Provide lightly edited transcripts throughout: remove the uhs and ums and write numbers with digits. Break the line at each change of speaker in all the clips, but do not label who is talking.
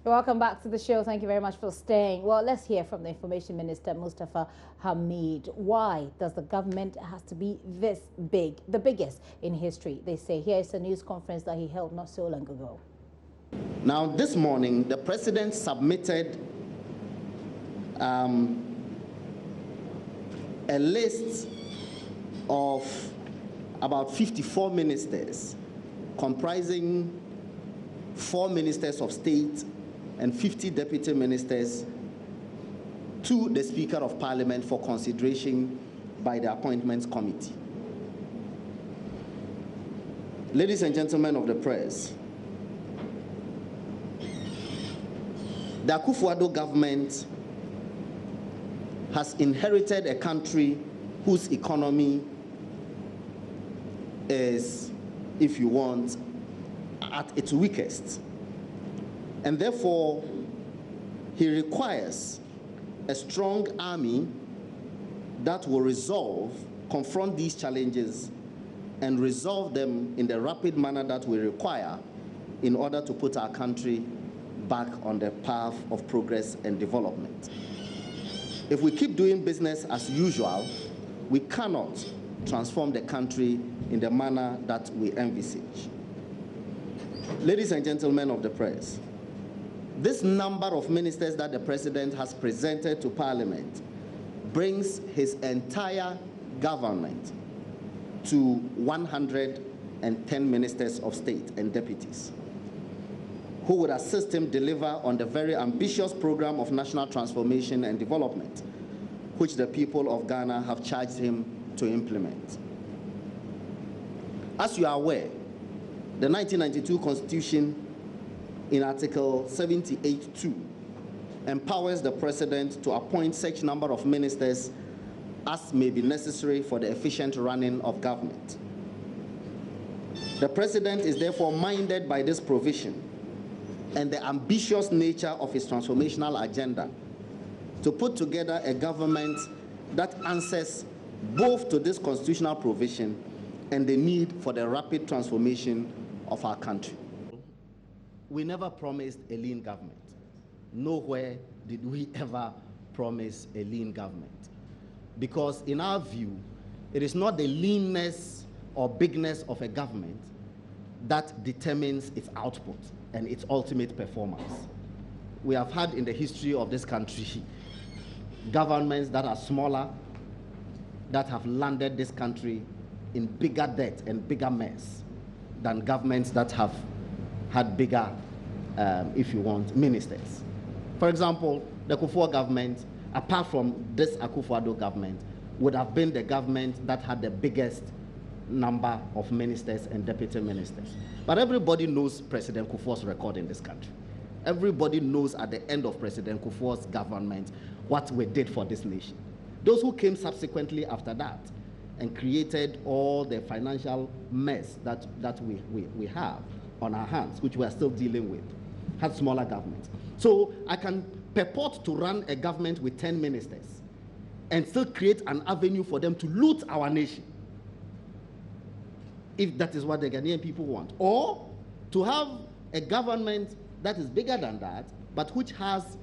Welcome back to the show. Thank you very much for staying. Well, let's hear from the Information Minister, Mustafa Hamid. Why does the government has to be this big, the biggest in history? They say. Here is a news conference that he held not so long ago.
Now, this morning, the president submitted a list of about 54 ministers, comprising 4 ministers of state and 50 deputy ministers, to the Speaker of Parliament for consideration by the Appointments Committee. Ladies and gentlemen of the press, the Akufo-Addo government has inherited a country whose economy is, if you want, at its weakest. And therefore, he requires a strong army that will confront these challenges and resolve them in the rapid manner that we require in order to put our country back on the path of progress and development. If we keep doing business as usual, we cannot transform the country in the manner that we envisage. Ladies and gentlemen of the press, this number of ministers that the president has presented to Parliament brings his entire government to 110 ministers of state and deputies, who would assist him deliver on the very ambitious program of national transformation and development, which the people of Ghana have charged him to implement. As you are aware, the 1992 Constitution, in Article 78(2), empowers the President to appoint such number of ministers as may be necessary for the efficient running of government. The President is therefore minded by this provision and the ambitious nature of his transformational agenda to put together a government that answers both to this constitutional provision and the need for the rapid transformation of our country. We never promised a lean government. Nowhere did we ever promise a lean government. Because in our view, it is not the leanness or bigness of a government that determines its output and its ultimate performance. We have had in the history of this country governments that are smaller, that have landed this country in bigger debt and bigger mess than governments that have had bigger, if you want, ministers. For example, the Kufuor government, apart from this Akufo-Addo government, would have been the government that had the biggest number of ministers and deputy ministers. But everybody knows President Kufuor's record in this country. Everybody knows at the end of President Kufuor's government what we did for this nation. Those who came subsequently after that and created all the financial mess that we have on our hands, which we are still dealing with, had smaller governments. So I can purport to run a government with 10 ministers and still create an avenue for them to loot our nation, if that is what the Ghanaian people want. Or to have a government that is bigger than that, but which has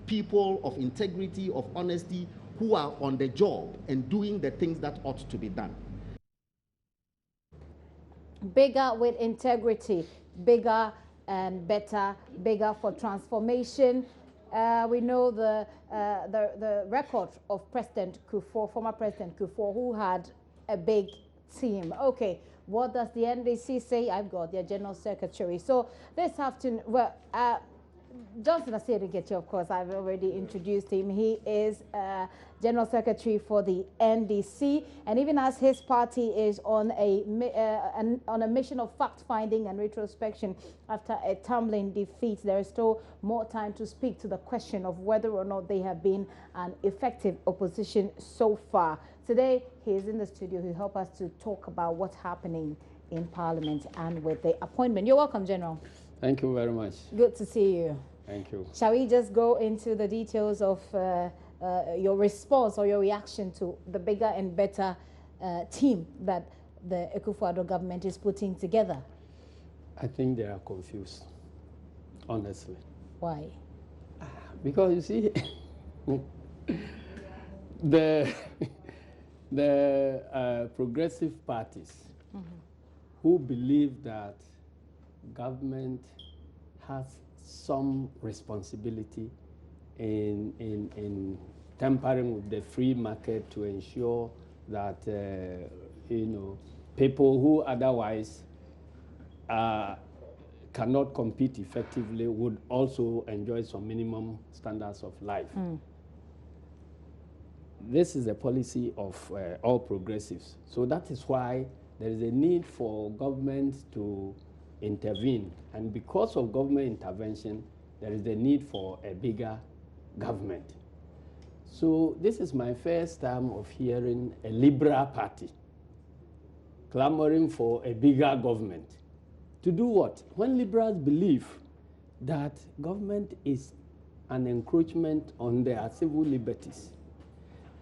people of integrity, of honesty, who are on the job and doing the things that ought to be done.
Bigger with integrity, bigger and better, bigger for transformation. We know the record of President Kufuor, former President Kufuor, who had a big team. Okay, what does the NDC say? I've got their General Secretary. So this afternoon, well, Johnson Asiedu-Getty, of course, I've already introduced him. He is General Secretary for the NDC, and even as his party is on a mission of fact-finding and retrospection after a tumbling defeat, there is still more time to speak to the question of whether or not they have been an effective opposition so far. Today, he is in the studio to help us to talk about what's happening in Parliament and with the appointment. You're welcome, General.
Thank you very much.
Good to see you.
Thank you.
Shall we just go into the details of your response or your reaction to the bigger and better team that the Akufo-Addo government is putting together?
I think they are confused, honestly.
Why?
Because you see, the progressive parties who believe that government has some responsibility in tampering with the free market to ensure that people who otherwise cannot compete effectively would also enjoy some minimum standards of life. This is a policy of all progressives. So that is why there is a need for government to intervene. And because of government intervention, there is a need for a bigger government. So this is my first time of hearing a liberal party clamoring for a bigger government. To do what? When liberals believe that government is an encroachment on their civil liberties,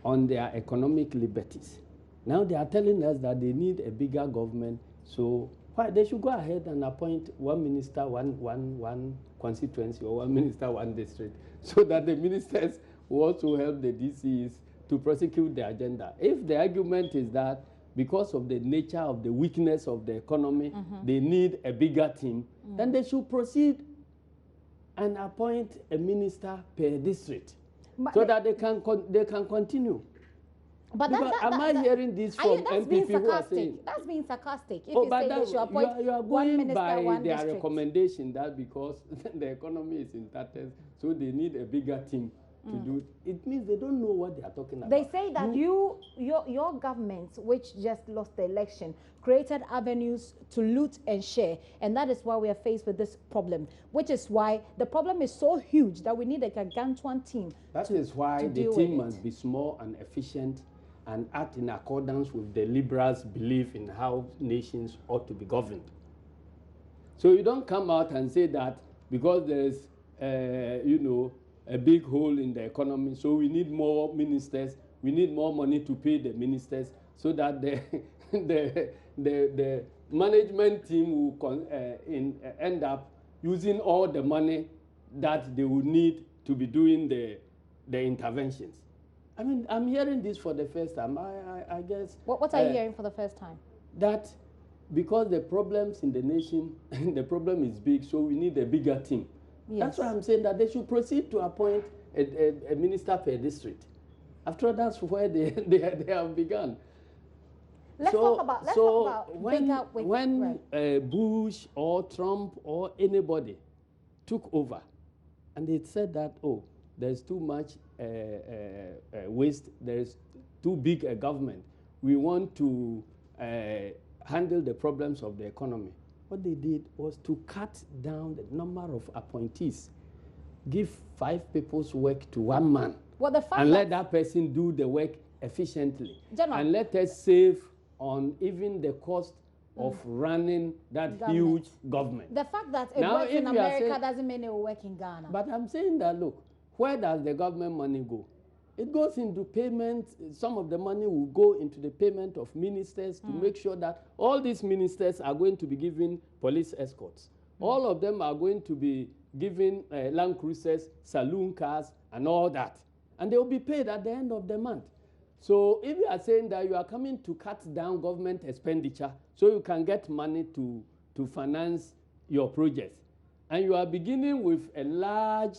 on their economic liberties. Now they are telling us that they need a bigger government, so why they should go ahead and appoint one minister, one constituency, or one minister, one district, so that the ministers will also help the DCs to prosecute the agenda. If the argument is that because of the nature of the weakness of the economy, they need a bigger team, then they should proceed and appoint a minister per district, but so that they can continue.
But
am I hearing this from MPP who are saying?
That's being sarcastic. If you say they should appoint
you are
one
going
minister,
by
one
their
district.
recommendation that because the economy is in tatters, so they need a bigger team to do it. It means they don't know what they are talking about.
They say that your government, which just lost the election, created avenues to loot and share, and that is why we are faced with this problem, which is why the problem is so huge that we need a gargantuan team.
That is why the team must be small and efficient and act in accordance with the liberals' belief in how nations ought to be governed. So you don't come out and say that because there is, a big hole in the economy, so we need more ministers, we need more money to pay the ministers, so that the management team will end up using all the money that they would need to be doing the interventions. I mean, I'm hearing this for the first time. I guess.
What are you hearing for the first time?
That because the problems in the nation, the problem is big, so we need a bigger team. Yes. That's why I'm saying that they should proceed to appoint a minister per district. After all, that's where they have begun.
Let's talk about
when Bush or Trump or anybody took over, and they said that, oh, there's too much waste, there's too big a government, we want to handle the problems of the economy. What they did was to cut down the number of appointees, give 5 people's work to 1 man, and let that person do the work efficiently. And let us save on even the cost of running that huge government.
The fact that it works in America doesn't mean it will work in Ghana.
But I'm saying that, look, where does the government money go? It goes into payment. Some of the money will go into the payment of ministers to make sure that all these ministers are going to be given police escorts. All of them are going to be given Land Cruisers, saloon cars, and all that. And they will be paid at the end of the month. So if you are saying that you are coming to cut down government expenditure so you can get money to finance your projects, and you are beginning with a large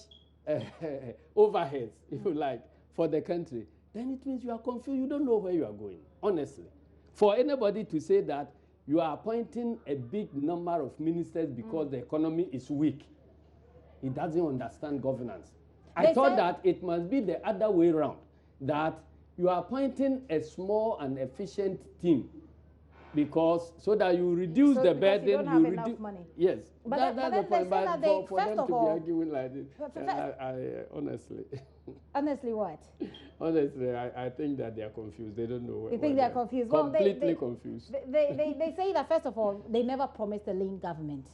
overheads, if you like, for the country, then it means you are confused. You don't know where you are going, honestly. For anybody to say that you are appointing a big number of ministers because the economy is weak, he doesn't understand governance. I thought that it must be the other way around, that you are appointing a small and efficient team because so that you reduce the burden.
You don't have enough money.
Yes, that's the point. But for them to be arguing like this, honestly.
Honestly, what?
Honestly, I think that they are confused. They don't know.
You think they are confused?
Completely confused.
They say that, first of all, they never promised a lean government.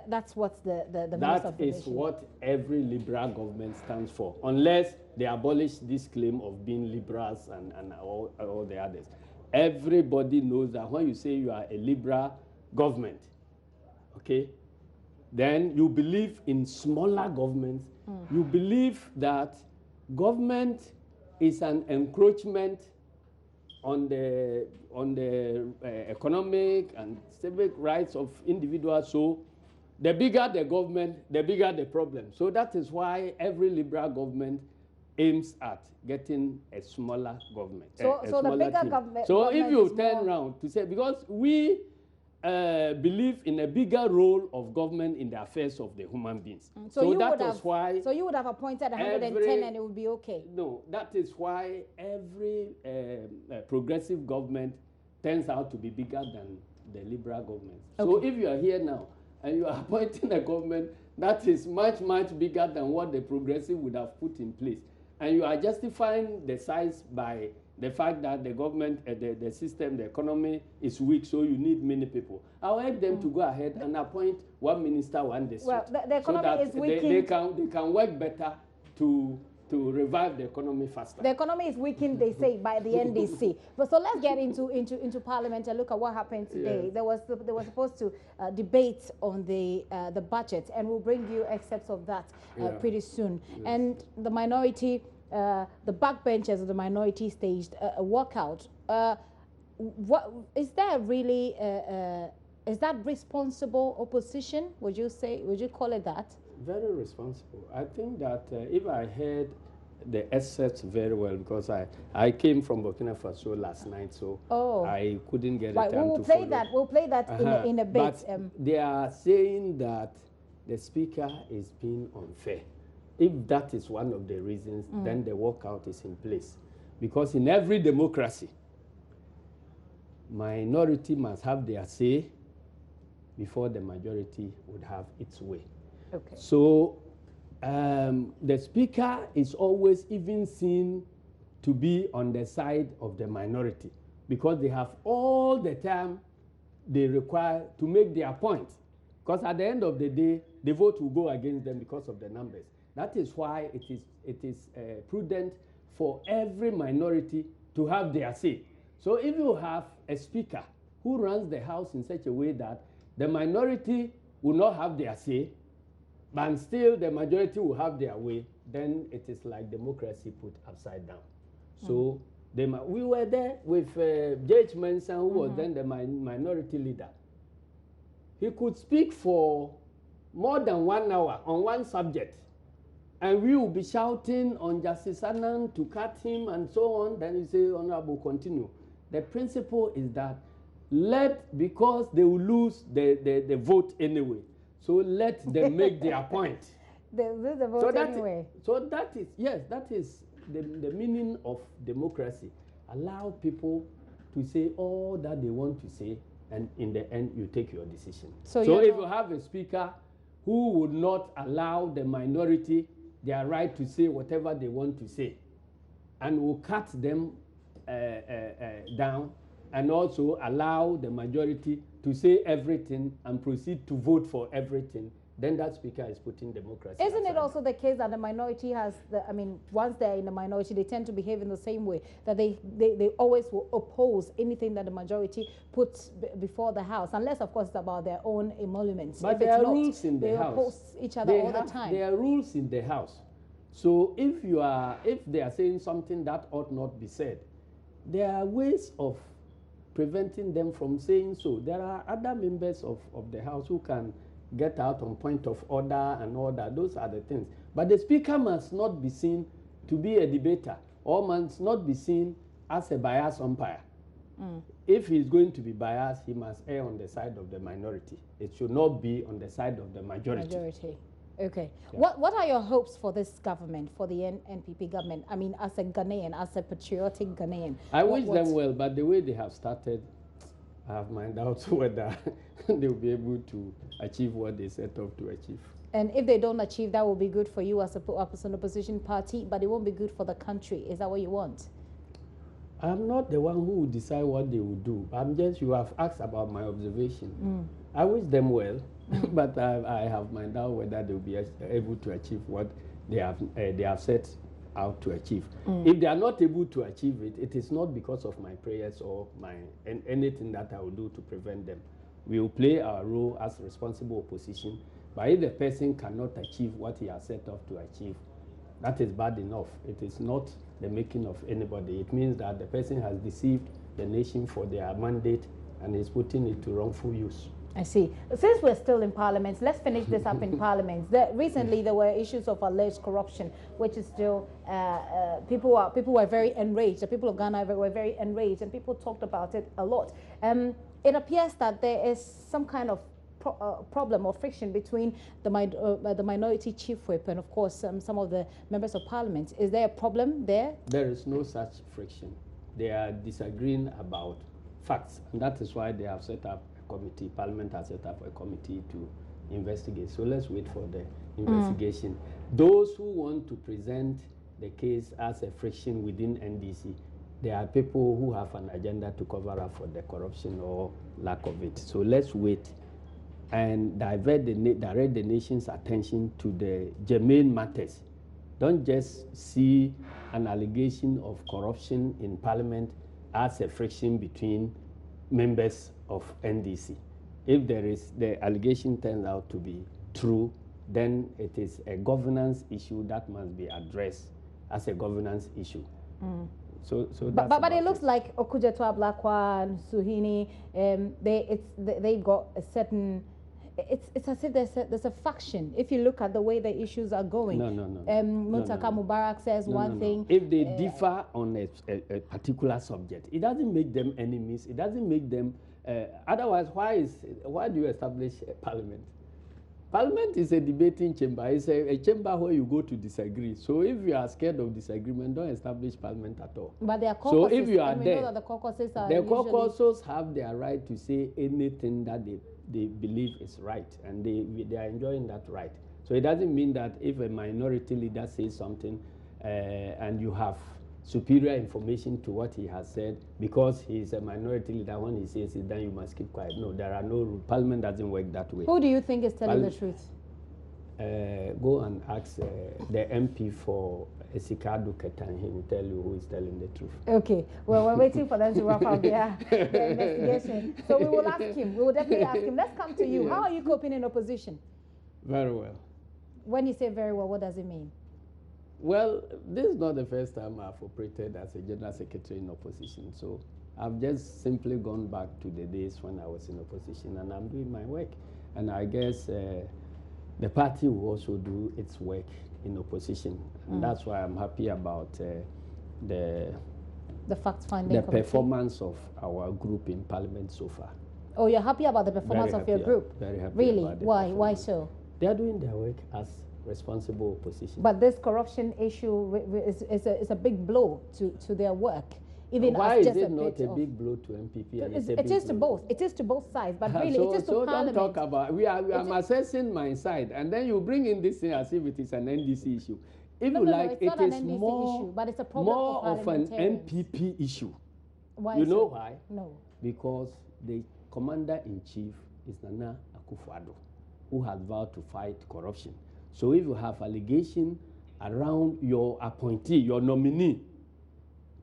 That's what the
That is what every liberal government stands for, unless they abolish this claim of being liberals and all the others. Everybody knows that when you say you are a liberal government, okay, Then you believe in smaller governments. You believe that government is an encroachment on the economic and civic rights of individuals. So the bigger the government, the bigger the problem. So that is why every liberal government aims at getting a smaller government.
So the bigger
team.
government.
So if you turn around to say, because we believe in a bigger role of government in the affairs of the human beings. So that is why.
So you would have appointed 110 and it would be okay.
No, that is why every progressive government turns out to be bigger than the liberal government. Okay. So if you are here now and you are appointing a government that is much, much bigger than what the progressive would have put in place, and you are justifying the size by the fact that the government, the system, the economy is weak, so you need many people. I'll urge them to go ahead and appoint one minister, one district.
Well, the economy is weakened.
They can work better to revive the economy faster.
The economy is weakened, they say, by the NDC. But so let's get into Parliament and look at what happened today. Yes. They were supposed to debate on the budget, and we'll bring you excerpts of that pretty soon. Yes. And the minority. The backbenchers of the minority staged a walkout. What is there really? Is that responsible opposition? Would you say? Would you call it that?
Very responsible. I think that if I heard the excerpts very well, because I came from Burkina Faso last night, so I couldn't get
right.
a time
We'll
to
play
follow.
that. We'll play that in a bit.
But they are saying that the speaker is being unfair. If that is one of the reasons, then the walkout is in place. Because in every democracy, minority must have their say before the majority would have its way.
Okay.
So the speaker is always even seen to be on the side of the minority because they have all the time they require to make their point. Because at the end of the day, the vote will go against them because of the numbers. That is why it is prudent for every minority to have their say. So if you have a speaker who runs the House in such a way that the minority will not have their say, but still the majority will have their way, then it is like democracy put upside down. So we were there with J.H. Mensah, who was then the minority leader. He could speak for more than 1 hour on one subject. And we will be shouting on Justice Annan to cut him and so on. Then you say, Honorable, continue. The principle is that because they will lose the vote anyway. So let them make their point.
They lose the vote anyway.
So that is, yes, that is the meaning of democracy. Allow people to say all that they want to say, and in the end, you take your decision. So if you have a speaker who would not allow the minority their right to say whatever they want to say, and will cut them down, and also allow the majority to say everything and proceed to vote for everything, then that speaker is putting democracy aside.
Isn't it also the case that the minority has, once they're in the minority, they tend to behave in the same way, that they always will oppose anything that the majority puts before the House, unless, of course, it's about their own emoluments.
But there are rules in the House.
They oppose each other all the time.
There are rules in the House. So if they are saying something that ought not be said, there are ways of preventing them from saying so. There are other members of the House who can get out on point of order and all that. Those are the things. But the speaker must not be seen to be a debater, or must not be seen as a biased umpire. If he's going to be biased, he must err on the side of the minority. It should not be on the side of the majority.
Okay.
Yeah.
What are your hopes for this government, for the NPP government? I mean, as a Ghanaian, as a patriotic Ghanaian.
I wish them well, but the way they have started, I have my doubts whether they'll be able to achieve what they set out to achieve.
And if they don't achieve, that will be good for you as an opposition party, but it won't be good for the country. Is that what you want?
I'm not the one who will decide what they will do. You have asked about my observation. I wish them well, but I have my doubt whether they'll be able to achieve what they have set out to achieve. If they are not able to achieve it, it is not because of my prayers or anything that I will do to prevent them. We will play our role as responsible opposition, But if the person cannot achieve what he has set off to achieve, that is bad enough. It is not the making of anybody. It means that the person has deceived the nation for their mandate and is putting it to wrongful use.
I see. Since we're still in Parliament, let's finish this up in Parliament. Recently, there were issues of alleged corruption, which is still, people were very enraged. The people of Ghana were very enraged, and people talked about it a lot. It appears that there is some kind of problem or friction between the minority chief whip and, of course, some of the members of Parliament. Is there a problem there? There
is no such friction. They are disagreeing about facts, and that is why they have set up committee. Parliament has set up a committee to investigate. So let's wait for the investigation. Those who want to present the case as a friction within NDC, there are people who have an agenda to cover up for the corruption or lack of it. So let's wait and direct the nation's attention to the germane matters. Don't just see an allegation of corruption in Parliament as a friction between members of NDC. If the allegation turns out to be true, then it is a governance issue that must be addressed as a governance issue. But
it looks like Okujeto Ablakwa and Suhini, they got a certain. It's as if there's a faction. If you look at the way the issues are going, Muntaka Mubarak says one thing.
If they differ on a particular subject, it doesn't make them enemies. It doesn't make them. Otherwise, why do you establish a parliament? Parliament is a debating chamber. It's a chamber where you go to disagree. So if you are scared of disagreement, don't establish parliament at all.
But there are caucuses.
So if you are there,
know that the caucuses are
caucuses have their right to say anything that they believe is right, and they are enjoying that right. So it doesn't mean that if a minority leader says something and you have superior information to what he has said, because he is a minority leader, when he says it, then you must keep quiet. No, there are no rules. Parliament doesn't work that way.
Who do you think is telling the truth?
Go and ask the MP for Esikadu Ketan. He will tell you who is telling the truth.
Okay. Well, we're waiting for them to wrap up their investigation. So we will ask him. We will definitely ask him. Let's come to you. How are you coping in opposition?
Very well.
When you say very well, what does it mean?
Well, this is not the first time I've operated as a general secretary in opposition. So I've just simply gone back to the days when I was in opposition, and I'm doing my work. And I guess the party will also do its work in opposition. And that's why I'm happy about the
fact-finding committee.
Performance of our group in Parliament so far.
Oh, you're happy about the performance of your group?
Very happy.
Really? Why so?
They are doing their work as responsible opposition.
But this corruption issue is a big blow to their work. Even
why is it not a big blow to MPP?
It is to both. It is to both sides, but really it is to Parliament.
Don't talk about. I'm assessing my side, and then you bring in this thing as if it is an NDC issue. If you like, it is more,
but it's a problem
more of an MPP issue.
Why?
You know why?
No.
Because the commander-in-chief is Nana Akufo-Addo, who has vowed to fight corruption. So if you have allegation around your appointee, your nominee,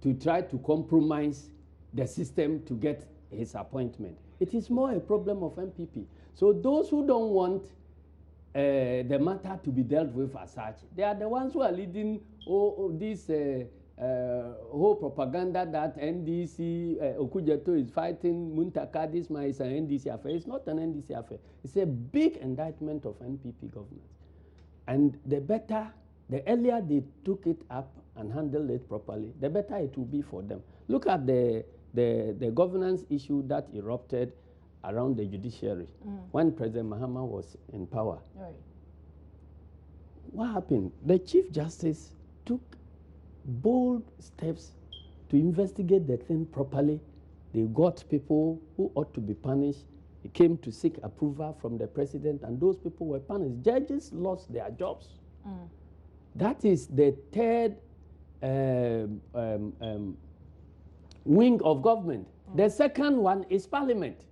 to try to compromise the system to get his appointment, it is more a problem of MPP. So those who don't want the matter to be dealt with as such, they are the ones who are leading this whole propaganda that NDC, Okujeto is fighting Muntaka, this is an NDC affair. It's not an NDC affair. It's a big indictment of NPP governance. And the earlier they took it up and handled it properly, the better it will be for them. Look at the governance issue that erupted around the judiciary when President Mahama was in power.
Right.
What happened? The Chief Justice took bold steps to investigate the thing properly. They got people who ought to be punished. He came to seek approval from the president, and those people were punished. Judges lost their jobs. That is the third wing of government. The second one is Parliament.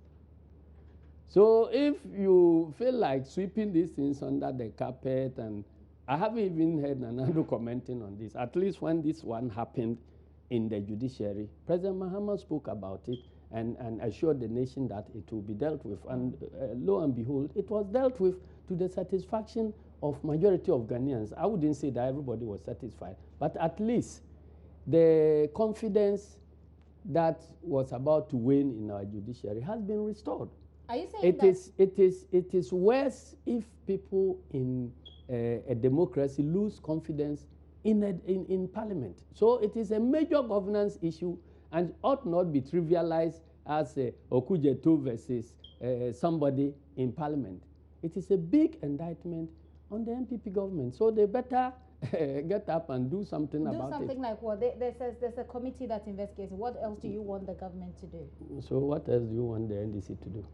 So if you feel like sweeping these things under the carpet, and I haven't even heard Nanado commenting on this, at least when this one happened in the judiciary, President Mahama spoke about it and assured the nation that it will be dealt with. And lo and behold, it was dealt with to the satisfaction of majority of Ghanaians. I wouldn't say that everybody was satisfied, but at least the confidence that was about to wane in our judiciary has been restored.
Are you saying
it is worse if people in a democracy lose confidence in Parliament. So it is a major governance issue and ought not be trivialized as Okujeto versus somebody in Parliament. It is a big indictment on the MPP government. So they better get up and do something about it.
Do something like what? There's a committee that investigates. What else do you want the government to do?
So what else do you want the NDC to do?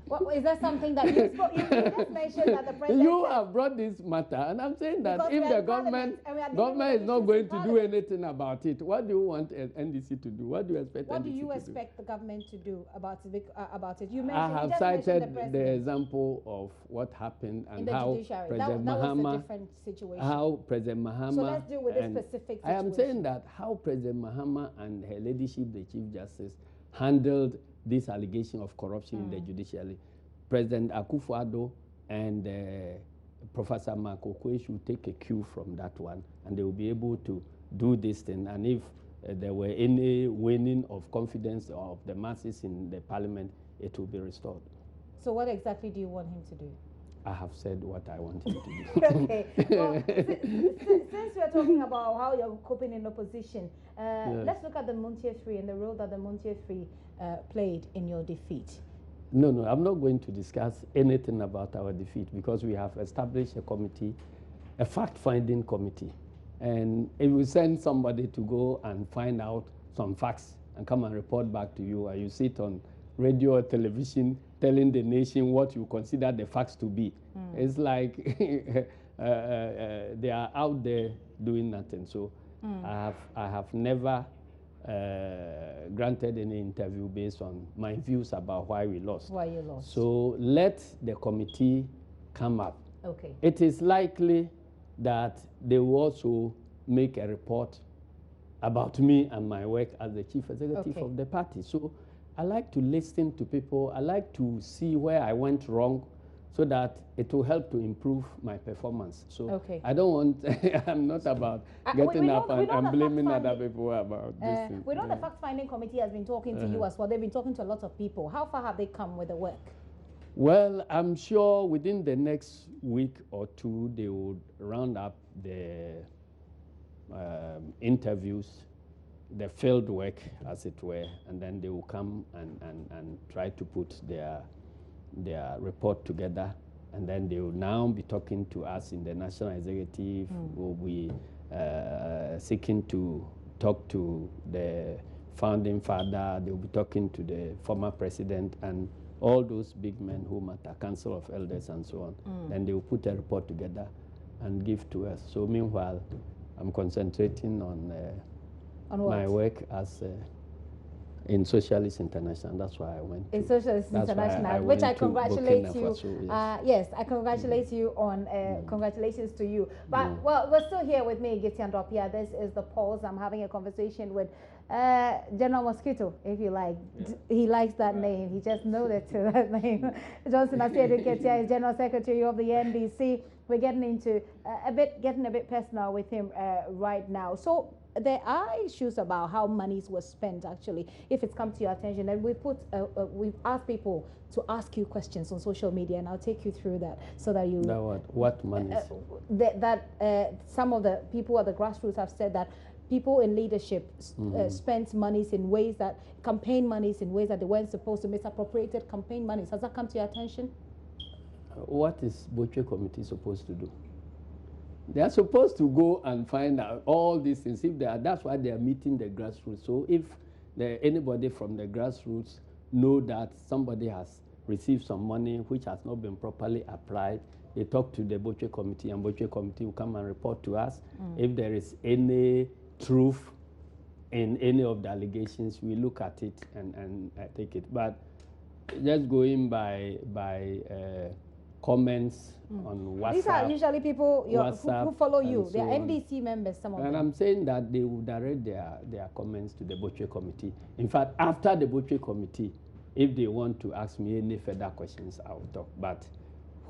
Well, is that something that you just mentioned that the president...
You have brought this matter, and I'm saying that if the government is not going to do anything about it, what do you want NDC to do? What do you expect
What
NDC
do you
to
expect the government to do about it? You mentioned,
I have cited the example of what happened and how President Mahama...
was a different situation.
How President Mahama...
So let's deal with this specific situation.
I am saying that how President Mahama and her ladyship, the Chief Justice, handled this allegation of corruption in the judiciary. President Akufo-Addo and Professor Mark Okoye should take a cue from that one, and they will be able to do this thing. And if there were any waning of confidence of the masses in the Parliament, it will be restored.
So what exactly do you want him to do?
I have said what I want him to do.
Okay. Well, since we're talking about how you're coping in opposition, let's look at the Montier 3 and the role that the Montier 3 played in your defeat.
No, I'm not going to discuss anything about our defeat because we have established a committee, a fact-finding committee. And if we send somebody to go and find out some facts and come and report back to you, and you sit on radio or television telling the nation what you consider the facts to be, it's like they are out there doing nothing. So I have never granted any interview based on my views about why we lost.
Why you lost.
So let the committee come up.
Okay.
It is likely that they will also make a report about me and my work as the chief executive of the party. So I like to listen to people. I like to see where I went wrong so that it will help to improve my performance. So I don't want, I'm not about getting up and blaming other people about this thing.
We know the fact-finding committee has been talking to you as well. They've been talking to a lot of people. How far have they come with the work?
Well, I'm sure within the next week or two, they would round up the interviews, the field work, as it were, and then they will come and try to put their report together, and then they will now be talking to us in the national executive. We'll be seeking to talk to the founding father. They'll be talking to the former president and all those big men who matter, Council of Elders and so on. Then they will put a report together and give to us. So meanwhile, I'm concentrating on my work as in Socialist International. That's why I went. In
Socialist International, which I congratulate you. Yes, I congratulate you on. Congratulations to you. But well, we're still here with me, Giti Andropia. This is the Pulse. I'm having a conversation with General Mosquito, if you like. He likes that name. He just nodded to that name. Johnson Asiedu Ketia is General Secretary of the NDC. We're getting into getting a bit personal with him right now. So there are issues about how monies were spent, actually, if it's come to your attention. And we've asked people to ask you questions on social media, and I'll take you through that so that you...
What monies?
Some of the people at the grassroots have said that people in leadership spent monies in ways that, campaign monies in ways that they weren't supposed to, misappropriated campaign monies. Has that come to your attention?
What is Boche Committee supposed to do? They are supposed to go and find out all these things. If they are, that's why they are meeting the grassroots. So if anybody from the grassroots know that somebody has received some money which has not been properly applied, they talk to the Boche Committee, and Boche Committee will come and report to us. If there is any truth in any of the allegations, we look at it and take it. But just going by comments on WhatsApp.
These are usually people who follow you. They are NDC members, some of them.
And I'm saying that they will direct their comments to the Boche Committee. In fact, after the Boche Committee, if they want to ask me any further questions, I will talk. But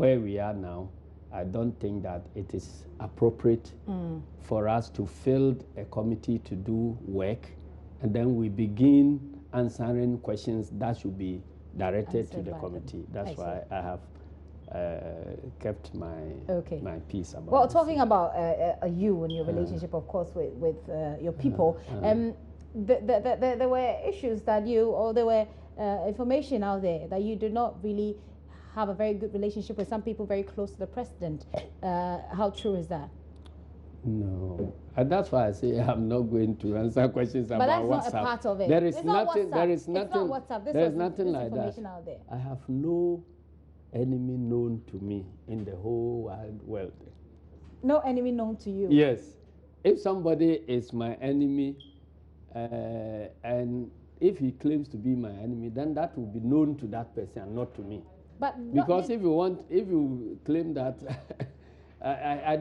where we are now, I don't think that it is appropriate for us to field a committee to do work, and then we begin answering questions that should be directed to the committee. That's why I have kept my peace about.
Well, talking about you and your relationship, of course, with your people, there were issues that there were information out there that you did not really have a very good relationship with some people very close to the president. How true is that?
No, and that's why I say I'm not going to answer questions about WhatsApp.
But that's not a part of it.
There is
it's
nothing.
Not
there is
WhatsApp.
nothing.
It's not WhatsApp.
There is nothing like
information
that.
Out there.
I have no enemy known to me in the whole wide world.
No enemy known to you?
Yes. If somebody is my enemy, and if he claims to be my enemy, then that will be known to that person and not to me.
But
because if you claim that I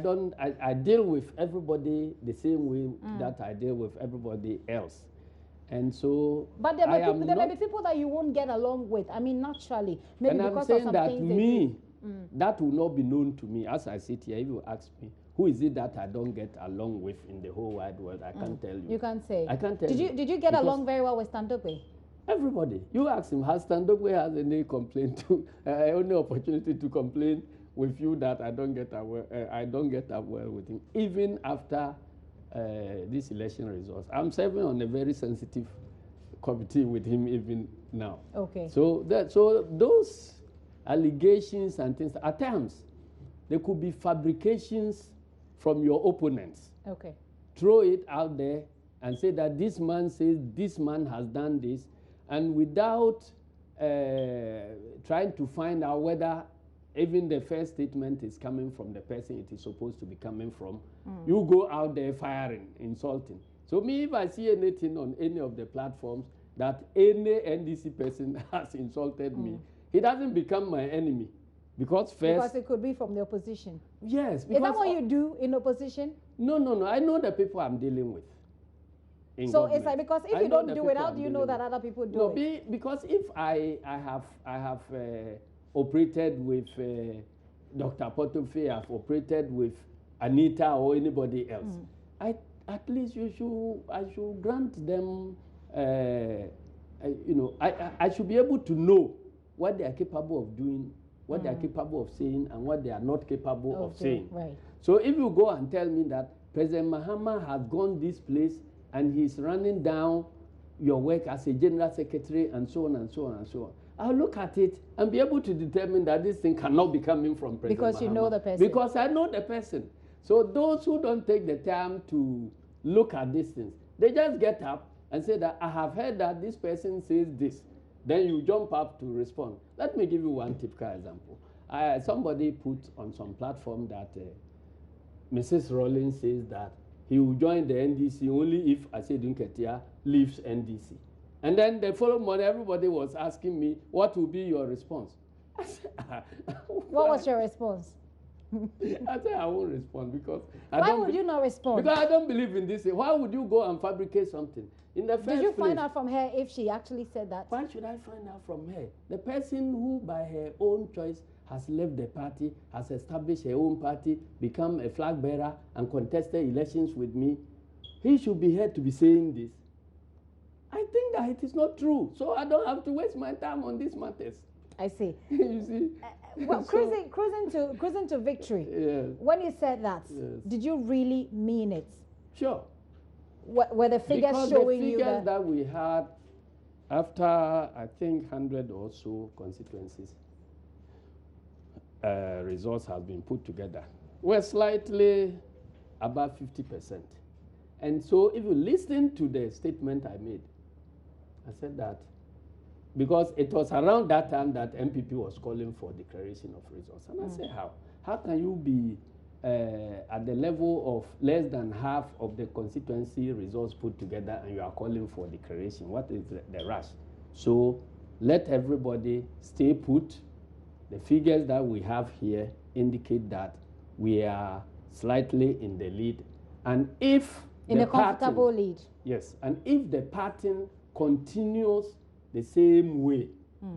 deal with everybody the same way that I deal with everybody else. And so,
but there may be people that you won't get along with. I mean, naturally, maybe
and
because
I'm saying
of some
that
things
that will not be known to me. As I sit here, if you ask me, who is it that I don't get along with in the whole wide world, I can't tell you.
You can't say.
I can't tell you.
Did you get along very well with Standokwe?
Everybody. You ask him, has Standokwe has any complaint to only opportunity to complain with you that I don't get up well with him, even after this election results. I'm serving on a very sensitive committee with him even now.
Okay.
So those allegations and things, at times, they could be fabrications from your opponents.
Okay.
Throw it out there and say that this man says this man has done this, and without trying to find out whether even the first statement is coming from the person it is supposed to be coming from, you go out there firing, insulting. So me, if I see anything on any of the platforms that any NDC person has insulted me, he doesn't become my enemy. Because
it could be from the opposition.
Yes.
Is that what you do in opposition?
No. I know the people I'm dealing with.
So it's like, because if you don't do it, how do you know that other people do it?
Because if I have operated with Dr. Potofe, I've operated with Anita or anybody else, at least I should grant them, I should be able to know what they are capable of doing, what they are capable of saying, and what they are not capable of saying.
Right.
So if you go and tell me that President Mahama has gone this place and he's running down your work as a general secretary and so on and so on and so on, I'll look at it and be able to determine that this thing cannot be coming from President
Because
Mahama.
You know the person.
Because I know the person. So those who don't take the time to look at these things, they just get up and say that I have heard that this person says this. Then you jump up to respond. Let me give you one typical example. Somebody put on some platform that Mrs. Rollins says that he will join the NDC only if Asedun Ketia leaves NDC. And then the following morning, everybody was asking me, what will be your response? I said,
what was your response?
I said, I won't respond because
Why would you not respond?
Because I don't believe in this. Why would you go and fabricate something? In the first
Did you
place,
find out from her if she actually said that?
Why should I find out from her? The person who, by her own choice, has left the party, has established her own party, become a flag bearer, and contested elections with me, he should be here to be saying this. I think that it is not true, so I don't have to waste my time on these matters.
I see.
You see?
Well, cruising to victory.
Yes.
When you said that,
yes.
Did you really mean it?
Sure.
Were the figures
because
showing
the figures
you
that we had after, I think, 100 or so constituencies, results have been put together, were slightly above 50%. And so if you listen to the statement I made, I said that because it was around that time that MPP was calling for declaration of results. And I said, how? How can you be at the level of less than half of the constituency results put together and you are calling for declaration? What is the rush? So let everybody stay put. The figures that we have here indicate that we are slightly in the lead. And if
in a comfortable lead.
Yes, and if the pattern continues the same way,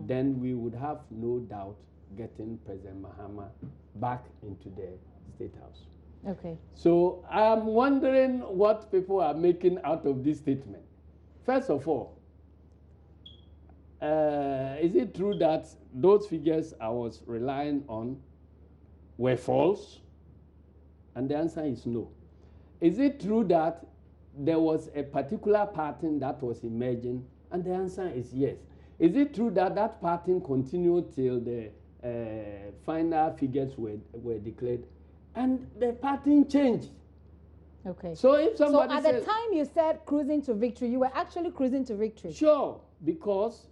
then we would have no doubt getting President Mahama back into the State House.
Okay.
So I'm wondering what people are making out of this statement. First of all, is it true that those figures I was relying on were false? And the answer is no. Is it true that there was a particular pattern that was emerging? And the answer is yes. Is it true that that pattern continued till the final figures were declared? And the pattern changed.
Okay.
So if somebody
so at the time you said cruising to victory, you were actually cruising to victory.
Sure, because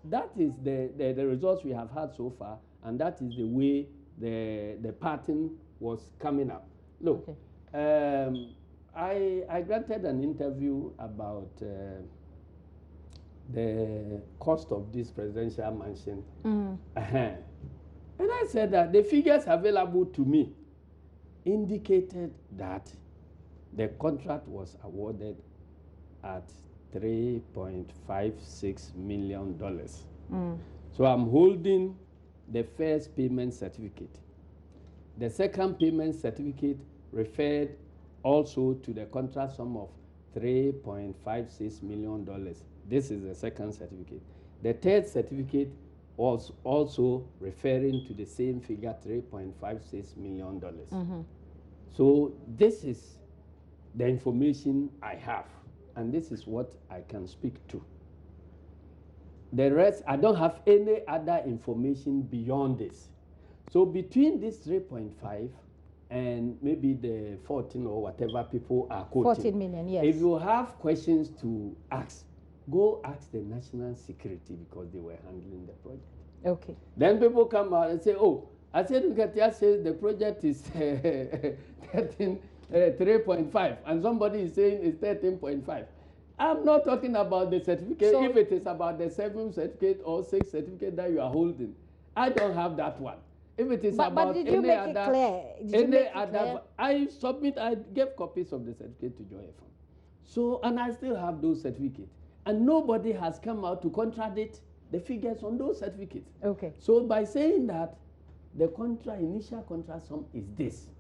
that is the results we have had so far, and that is the way the pattern was coming up. Look, okay. I granted an interview about the cost of this presidential mansion. And I said that the figures available to me indicated that the contract was awarded at $3.56 million. So I'm holding the first payment certificate. The second payment certificate referred also to the contract sum of $3.56 million. This is the second certificate. The third certificate was also referring to the same figure, $3.56 million. So this is the information I have, and this is what I can speak to. The rest, I don't have any other information beyond this. So between this 3.5 and maybe the 14 or whatever people are quoting,
14 million, yes.
If you have questions to ask, go ask the National Security, because they were handling the project.
Okay.
Then people come out and say, oh, I said Nkatia says the project is 3.5, and somebody is saying it's 13.5. I'm not talking about the certificate. So if it is about the 7th certificate or 6th certificate that you are holding, I don't have that one. If it is about
did you
any
make
other,
it clear?
I gave copies of the certificate to Joy FM. So, and I still have those certificates. And nobody has come out to contradict the figures on those certificates.
Okay.
So by saying that the initial contract sum is this,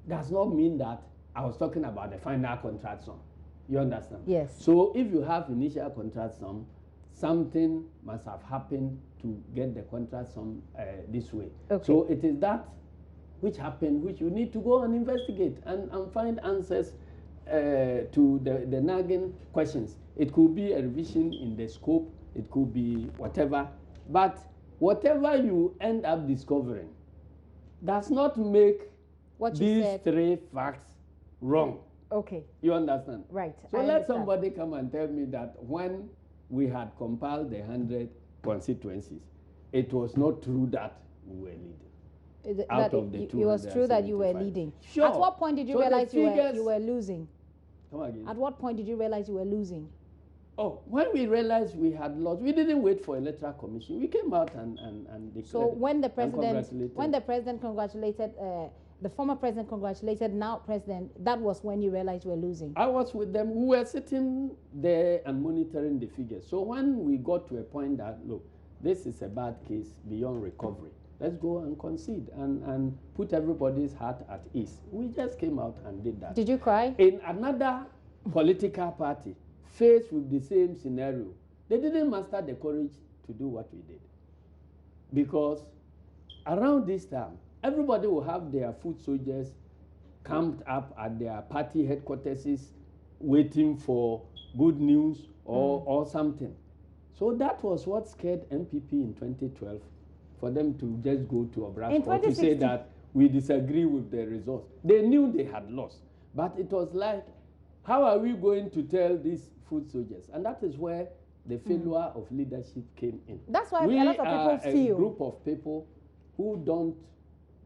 does not mean that I was talking about the final contract sum. You understand?
Yes.
So if you have initial contract sum, something must have happened to get the contract sum this way.
Okay.
So it is that which happened, which you need to go and investigate and find answers to the nagging questions. It could be a revision in the scope, it could be whatever, but whatever you end up discovering does not make these three facts wrong.
Okay.
You understand?
Right.
So let somebody come and tell me that when we had compiled the 100 constituencies, it was not true that we were leading.
It was true that you were leading.
Sure.
At what point did you realize you were losing?
Come again.
At what point did you realize you were losing?
Oh, when we realized we had lost, we didn't wait for electoral commission. We came out and declared.
So when the president congratulated, the former president congratulated now president, that was when you realized you were losing.
I was with them. We were sitting there and monitoring the figures. So when we got to a point that, look, this is a bad case beyond recovery, let's go and concede and put everybody's heart at ease. We just came out and did that.
Did you cry?
In another political party, faced with the same scenario, they didn't muster the courage to do what we did. Because around this time, everybody will have their foot soldiers camped up at their party headquarters waiting for good news or something. So that was what scared MPP in 2012, for them to just go to Obrasco to say that we disagree with the results. They knew they had lost, but it was like, how are we going to tell these foot soldiers? And that is where the failure of leadership came in.
That's why a lot of people feel.
We are a group of people who don't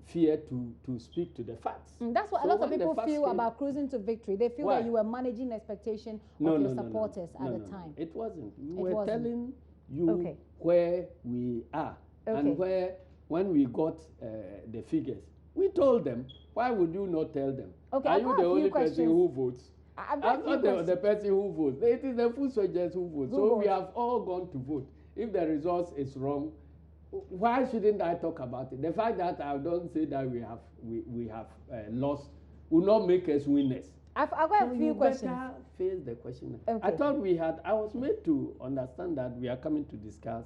fear to speak to the facts.
That's what a lot of people feel about cruising to victory. They feel that you were managing expectation of your supporters at the time.
It wasn't. We were telling you where we are and when we got the figures. We told them. Why would you not tell them?
Okay,
are you the only person who votes?
I'm
not the person who votes. It is the food soldiers who vote. So we have all gone to vote. If the results is wrong, why shouldn't I talk about it? The fact that I don't say that we have lost will not make us winners.
I've got a few questions.
Better face the question.
Okay.
I thought I was made to understand that we are coming to discuss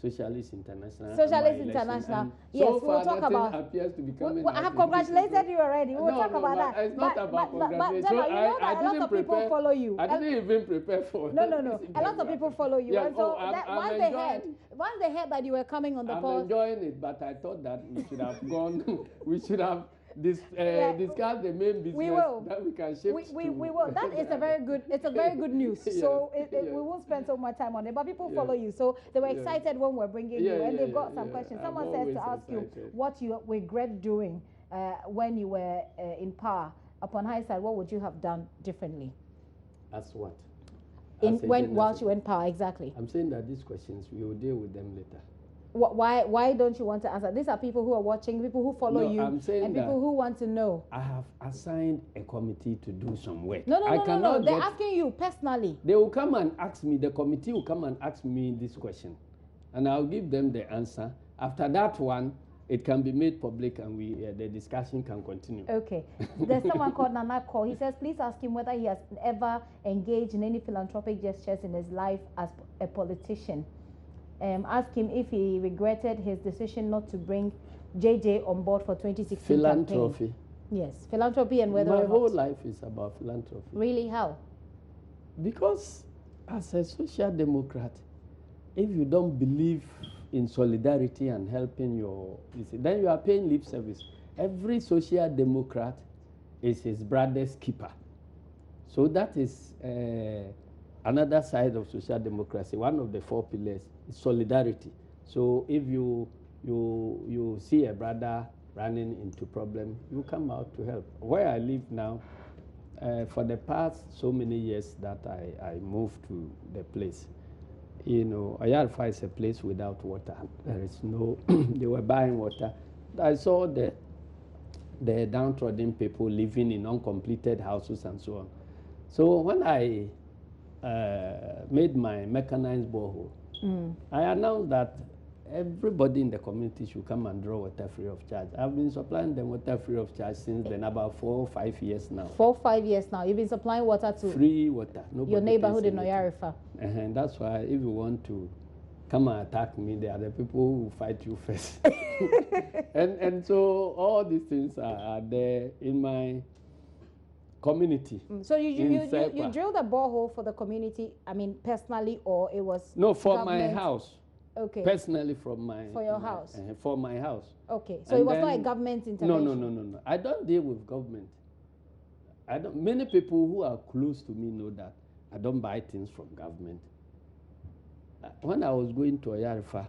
Socialist International.
Socialist International. Yes,
so
we'll talk about.
Appears to be coming
I have congratulated you already. We'll talk about that.
It's not about congratulations.
So you know that a lot of people follow you.
I didn't even prepare for it.
No. A lot of people follow you.
Yeah,
and so once they heard that you were coming on the
I'm
post.
enjoying it, but I thought that we should have gone. We should have discuss the main business
we will.
That we can shift
we will. That is a very good. It's a very good news.
Yes,
so
yes.
we won't spend so much time on it. But people follow you, so they were excited when we're bringing you, and they've got some questions. Someone says to ask you what you regret doing when you were in power. Upon hindsight, what would you have done differently?
As what?
Whilst you were in power, exactly.
I'm saying that these questions we will deal with them later.
Why don't you want to answer? These are people who are watching, people who follow you,
I'm saying
and people who want to know.
I have assigned a committee to do some work.
No. They're asking you personally.
They will come and ask me, the committee will come and ask me this question, and I'll give them the answer. After that one, it can be made public and the discussion can continue.
Okay. There's someone called Nana Call. He says, please ask him whether he has ever engaged in any philanthropic gestures in his life as a politician. Ask him if he regretted his decision not to bring JJ on board for 2016
Philanthropy.
Campaign. Yes, philanthropy and whether
My whole life is about philanthropy.
Really, how?
Because as a social democrat, if you don't believe in solidarity and helping then you are paying lip service. Every social democrat is his brother's keeper. So that is another side of social democracy. One of the 4 pillars is solidarity. So if you see a brother running into problem, you come out to help. Where I live now, for the past so many years that I moved to the place, Ayarfa is a place without water. There is no, they were buying water. I saw the downtrodden people living in uncompleted houses and so on. So when I made my mechanized borehole, I announced that everybody in the community should come and draw water free of charge. I've been supplying them water free of charge since then, about 4 or 5 years now. 4
or 5 years now. You've been supplying water to
free water. Nobody
your neighborhood in Oyarifa.
And that's why if you want to come and attack me, they are the people who will fight you first. and so all these things are there in my community.
So you drilled a borehole for the community, I mean personally, or it was
No, for
government?
my house.
Okay.
Personally from my...
For your house?
For my house.
Okay, so it was not a government intervention?
No. I don't deal with government. Many people who are close to me know that I don't buy things from government. When I was going to Oyarifa,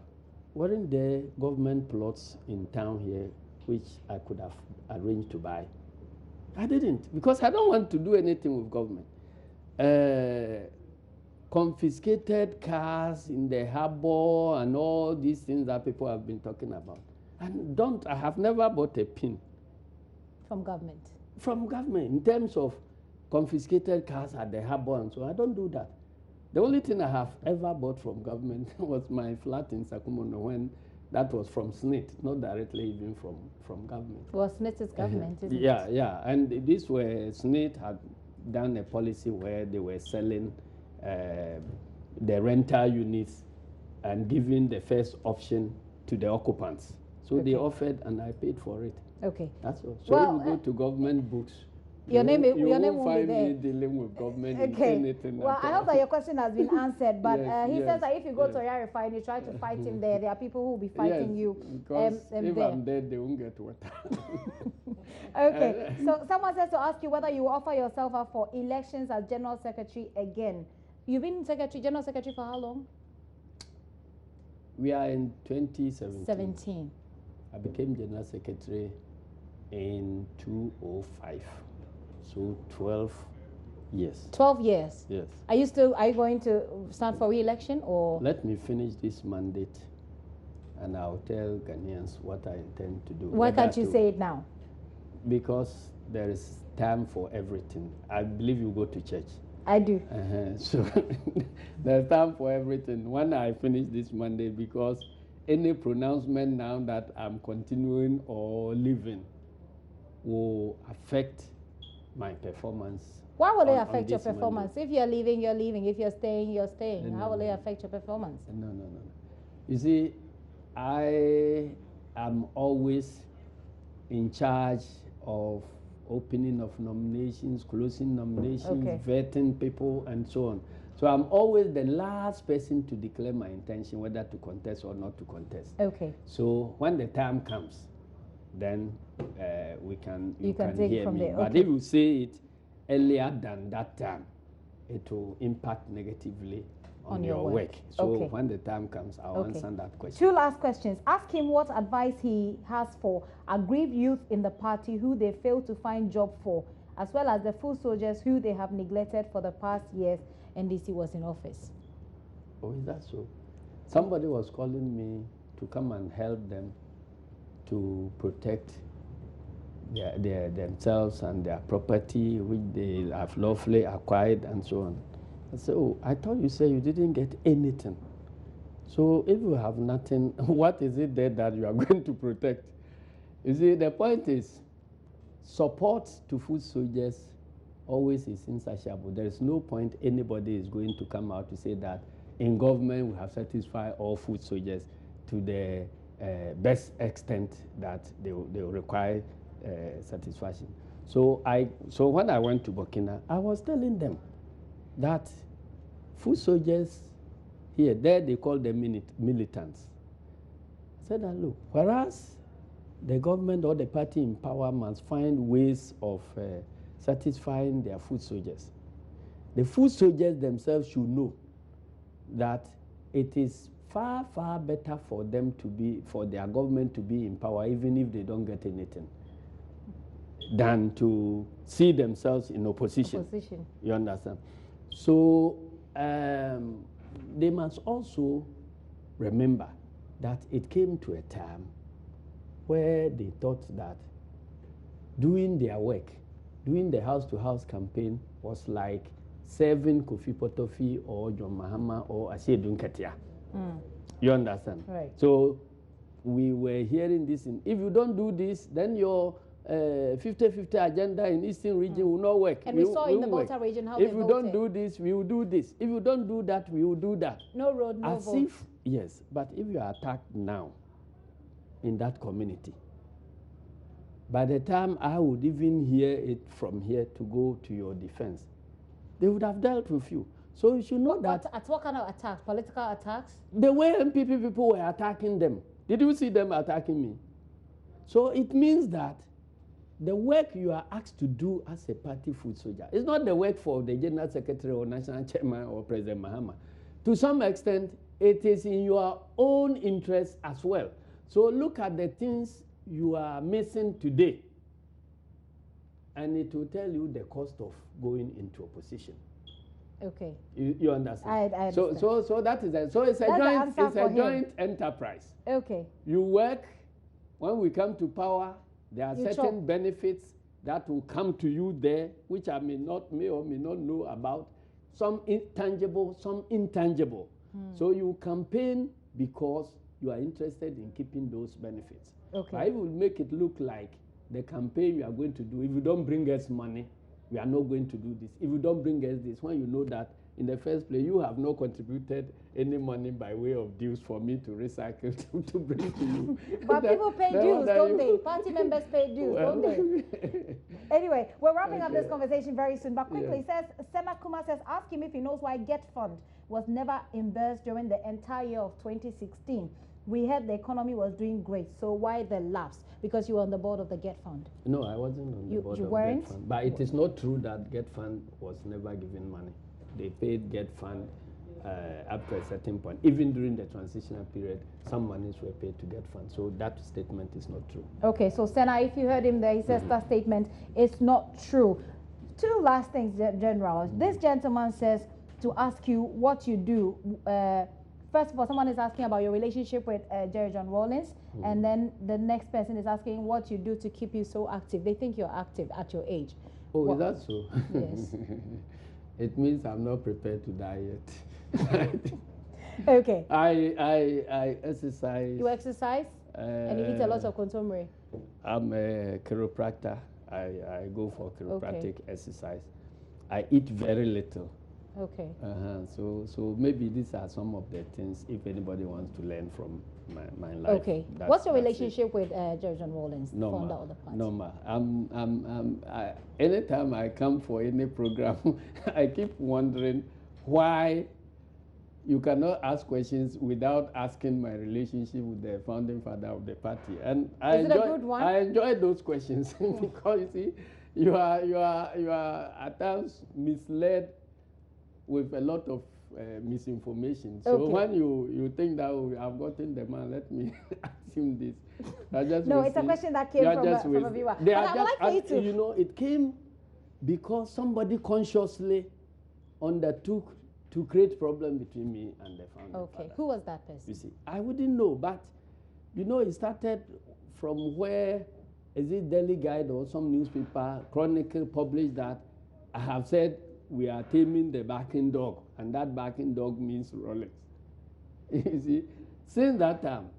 weren't there government plots in town here which I could have arranged to buy? I didn't, because I don't want to do anything with government. Confiscated cars in the harbor and all these things that people have been talking about. And I have never bought a pin.
From government?
From government, in terms of confiscated cars at the harbor and so I don't do that. The only thing I have ever bought from government was my flat in Sakumono when that was from SNIT, not directly even from government.
Well, SNIT is government, isn't it?
Yeah. And this where SNIT had done a policy where they were selling the rental units and giving the first option to the occupants. So they offered and I paid for it.
Okay.
That's all. So if you go to government books,
your name will be there.
You won't find me dealing with government in anything.
Well, I hope that your question has been answered, but he says that if you go to Oyarifa and you try to fight him there are people who will be fighting you.
Because if I'm dead, they won't get water.
Okay, so someone says to ask you whether you will offer yourself up for elections as General Secretary again. You've been General Secretary for how long?
We are in 2017.
17.
I became General Secretary in 2005. So 12 years.
12 years?
Yes.
Are you going to stand for re-election or?
Let me finish this mandate and I'll tell Ghanaians what I intend to do.
Why can't you say it now?
Because there is time for everything. I believe you go to church.
I do.
So there's time for everything. When I finish this mandate, because any pronouncement now that I'm continuing or leaving will affect my performance.
Why will it affect your performance? If you're leaving, you're leaving. If you're staying, you're staying. How will it affect your performance?
No. You see, I am always in charge of opening of nominations, closing nominations, vetting people, and so on. So I'm always the last person to declare my intention whether to contest or not to contest.
Okay.
So when the time comes, then you can
take
hear
from
me.
there.
But if you say it earlier than that time, it will impact negatively on your work. So when the time comes, I'll answer that question.
2 last questions. Ask him what advice he has for aggrieved youth in the party who they failed to find job for, as well as the foot soldiers who they have neglected for the past years NDC was in office.
Oh, is that so? Somebody was calling me to come and help them to protect themselves and their property, which they have lawfully acquired and so on. I said, oh, I thought you said you didn't get anything. So if you have nothing, what is it there that you are going to protect? You see, the point is, support to foot soldiers always is insatiable. There is no point anybody is going to come out to say that in government we have satisfied all foot soldiers to the best extent that they will require satisfaction. So when I went to Burkina, I was telling them that foot soldiers there they call them militants. I said that look, whereas the government or the party in power must find ways of satisfying their foot soldiers, the foot soldiers themselves should know that it is far, far better for them for their government to be in power, even if they don't get anything, than to see themselves in opposition. You understand? So they must also remember that it came to a time where they thought that doing their work, doing the house-to-house campaign was like serving Kofi Potofi or John Mahama or Asiedu Nketia. You understand?
Right.
So we were hearing this. If you don't do this, then your 50-50 agenda in Eastern region will not work.
And we saw in the Volta region how they voted.
If you don't do this, we will do this. If you don't do that, we will do that.
No road, no vote.
Yes, but if you are attacked now in that community, by the time I would even hear it from here to go to your defense, they would have dealt with you. So you should know that.
At what kind of attacks? Political attacks?
The way MPP people were attacking them. Did you see them attacking me? So it means that the work you are asked to do as a party foot soldier is not the work for the General Secretary or National Chairman or President Mahama. To some extent, it is in your own interest as well. So look at the things you are missing today, and it will tell you the cost of going into opposition.
Okay.
You understand?
I understand.
So that is it. So it's a joint enterprise.
Okay.
You work. When we come to power, there are certain benefits that will come to you there, which I may or may not know about. Some tangible, some intangible. So you campaign because you are interested in keeping those benefits.
Okay.
I will make it look like the campaign you are going to do. If you don't bring us money, we are not going to do this. If you don't bring us this, when you know that in the first place you have not contributed any money by way of dues for me to recycle to bring to you.
But people pay dues, don't they? Party members pay dues, don't they? Anyway, we're wrapping up this conversation very soon. But quickly, Sena Kuma says, ask him if he knows why Get Fund was never reimbursed during the entire year of 2016. We heard the economy was doing great, so why the lapse? Because you were on the board of the Get Fund.
No, I wasn't on the board of Get Fund. But it is not true that Get Fund was never given money. They paid Get Fund up to a certain point. Even during the transitional period, some monies were paid to Get Fund. So that statement is not true. Okay, so Sena, if you heard him there, he says that statement is not true. 2 last things, General. This gentleman says to ask you what you do. First of all, someone is asking about your relationship with Jerry John Rawlings, and then the next person is asking what you do to keep you so active. They think you're active at your age. Oh, is that so? Yes. It means I'm not prepared to die yet.
Okay.
I exercise.
You exercise? And you eat a lot of consomme?
I'm a chiropractor. I go for chiropractic exercise. I eat very little.
Okay.
So maybe these are some of the things if anybody wants to learn from my life.
Okay. What's your relationship with George John Rawlings, founder of the party?
Normal. Anytime I come for any program, I keep wondering why you cannot ask questions without asking my relationship with the founding father of the party. And I enjoy those questions because you see, you are at times misled with a lot of misinformation. So when you think that I've gotten the man, let me ask him this.
It's a question that came from a viewer. But I would like for you to...
You know, it came because somebody consciously undertook to create problem between me and the founding father.
Who was that person?
You see, I wouldn't know, but you know, it started from where, is it Daily Guide or some newspaper, Chronicle published that I have said we are taming the barking dog, and that barking dog means Rawlings. You see, since that time,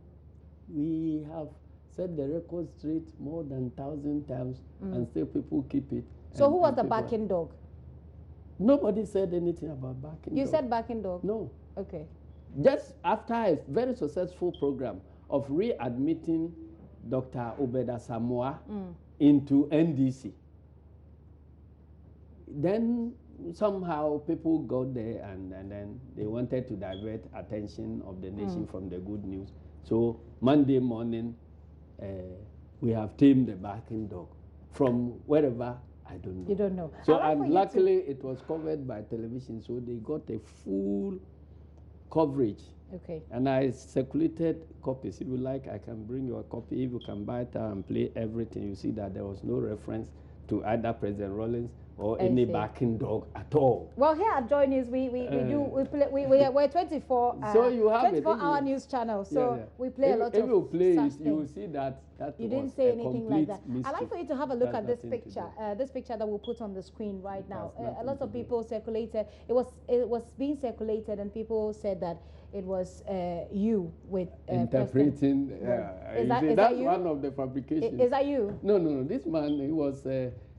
we have set the record straight more than 1,000 times, and still people keep it.
So who was the barking dog?
Nobody said anything about barking dog.
You said barking dog?
No.
Okay.
Just after a very successful program of readmitting Dr. Obeda Samoa into NDC, then somehow people got there and then they wanted to divert attention of the nation from the good news. So Monday morning, we have tamed the barking dog from wherever. I don't know.
You don't know.
So and luckily it was covered by television, so they got a full coverage.
Okay.
And I circulated copies. If you like, I can bring you a copy. If you can buy it and play everything, you see that there was no reference to either President Rawlings or any barking dog at all.
Well, here at Joy News, we're 24.
So you have
24-hour news channel. So we play a lot of.
If you play
such
it, you will see that
you didn't say anything like that.
Mystery.
I'd like for you to have a look at this picture. This picture that we'll put on the screen right now. A lot of people circulated. It was being circulated, and people said that it was you with
interpreting.
Is that you?
One of the fabrications.
Is that you?
No. This man, he was